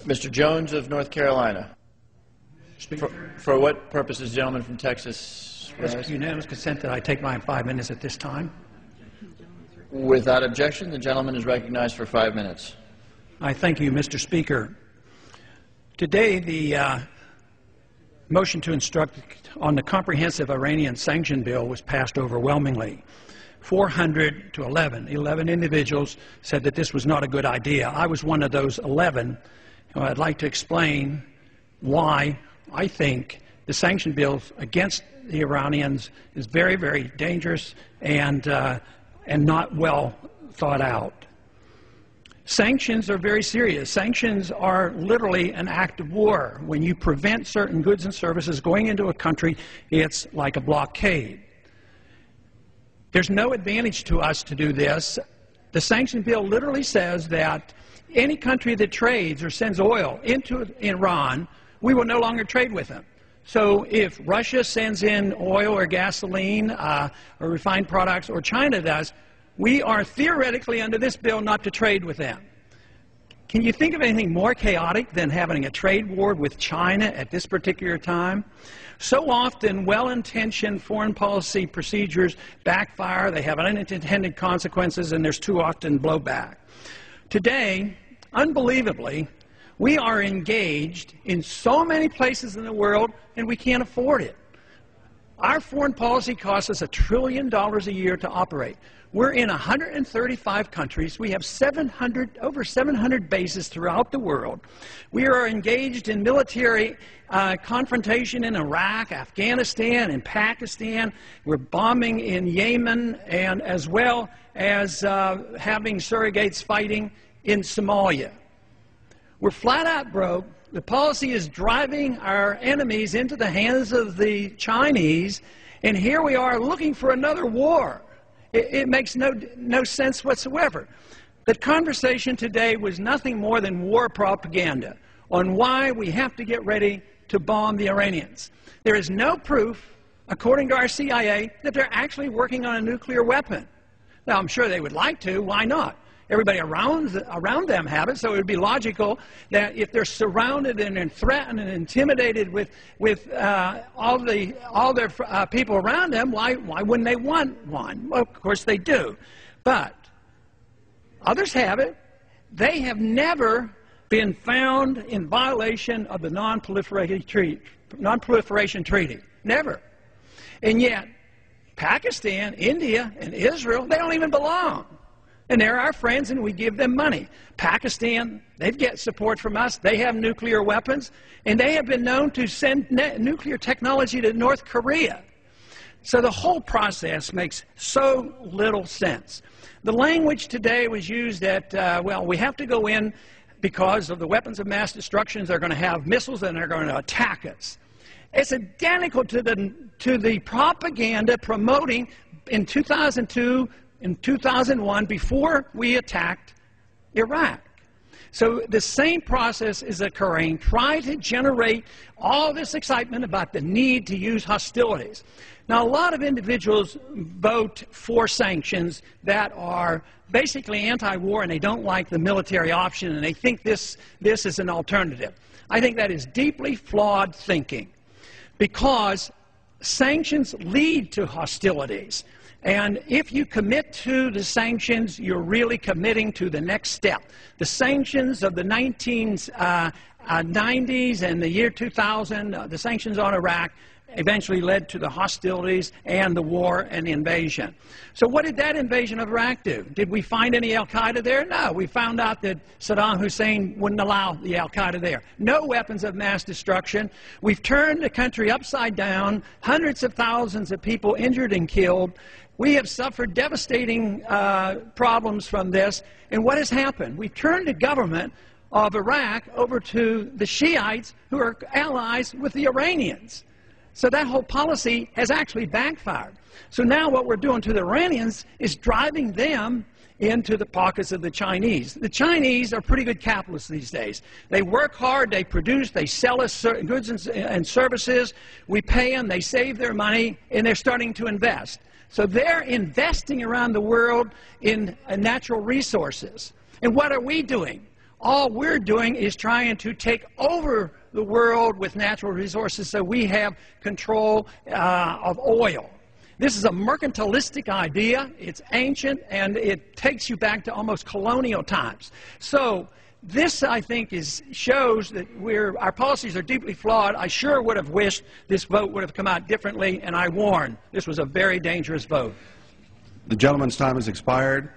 Mr. Jones of North Carolina. For what purposes, gentleman from Texas? With unanimous consent that I take my 5 minutes at this time. Without objection, the gentleman is recognized for 5 minutes. I thank you, Mr. Speaker. Today, the motion to instruct on the comprehensive Iranian sanction bill was passed overwhelmingly. 400 to 11. 11 individuals said that this was not a good idea. I was one of those 11. I'd like to explain why I think the sanction bill against the Iranians is very, very dangerous and not well thought out. Sanctions are very serious. Sanctions are literally an act of war. When you prevent certain goods and services going into a country, it's like a blockade. There's no advantage to us to do this. The sanction bill literally says that any country that trades or sends oil into Iran, we will no longer trade with them. So if Russia sends in oil or gasoline or refined products, or China does, we are theoretically under this bill not to trade with them. Can you think of anything more chaotic than having a trade war with China at this particular time? So often, well-intentioned foreign policy procedures backfire, they have unintended consequences, and there's too often blowback. Today, unbelievably, we are engaged in so many places in the world, and we can't afford it. Our foreign policy costs us $1 trillion a year to operate. We're in 135 countries. We have over 700 bases throughout the world. We are engaged in military confrontation in Iraq, Afghanistan, and Pakistan. We're bombing in Yemen, and as well as having surrogates fighting in Somalia. We're flat out broke. The policy is driving our enemies into the hands of the Chinese, and here we are looking for another war. It makes no sense whatsoever. The conversation today was nothing more than war propaganda on why we have to get ready to bomb the Iranians. There is no proof, according to our CIA, that they're actually working on a nuclear weapon. Now, I'm sure they would like to. Why not? Everybody around them have it, so it would be logical that if they're surrounded and threatened and intimidated with all their people around them, why wouldn't they want one? Well, of course they do. But others have it. They have never been found in violation of the Non-Proliferation Treaty. Never. And yet, Pakistan, India, and Israel, they don't even belong. And they're our friends, and we give them money. Pakistan, they get support from us. They have nuclear weapons, and they have been known to send nuclear technology to North Korea. So the whole process makes so little sense. The language today was used that, well, we have to go in because of the weapons of mass destruction. They're going to have missiles, and they're going to attack us. It's identical to the propaganda promoting in 2002, in 2001, before we attacked Iraq. So the same process is occurring, trying to generate all this excitement about the need to use hostilities. Now, a lot of individuals vote for sanctions that are basically anti-war, and they don't like the military option, and they think this is an alternative. I think that is deeply flawed thinking, because sanctions lead to hostilities. And if you commit to the sanctions, you're really committing to the next step. The sanctions of the 1990s and the year 2000, the sanctions on Iraq, eventually led to the hostilities and the war and the invasion. So what did that invasion of Iraq do? Did we find any al-Qaeda there? No. We found out that Saddam Hussein wouldn't allow the al-Qaeda there. No weapons of mass destruction. We've turned the country upside down, hundreds of thousands of people injured and killed. We have suffered devastating problems from this. And what has happened? We've turned the government of Iraq over to the Shiites, who are allies with the Iranians. So that whole policy has actually backfired. So now what we're doing to the Iranians is driving them into the pockets of the Chinese. The Chinese are pretty good capitalists these days. They work hard, they produce, they sell us goods and services, we pay them, they save their money, and they're starting to invest. So they're investing around the world in natural resources. And what are we doing? All we're doing is trying to take over the world with natural resources so we have control of oil. This is a mercantilistic idea. It's ancient, and it takes you back to almost colonial times. So this, I think, shows that our policies are deeply flawed. I sure would have wished this vote would have come out differently, and I warn, this was a very dangerous vote. The gentleman's time has expired.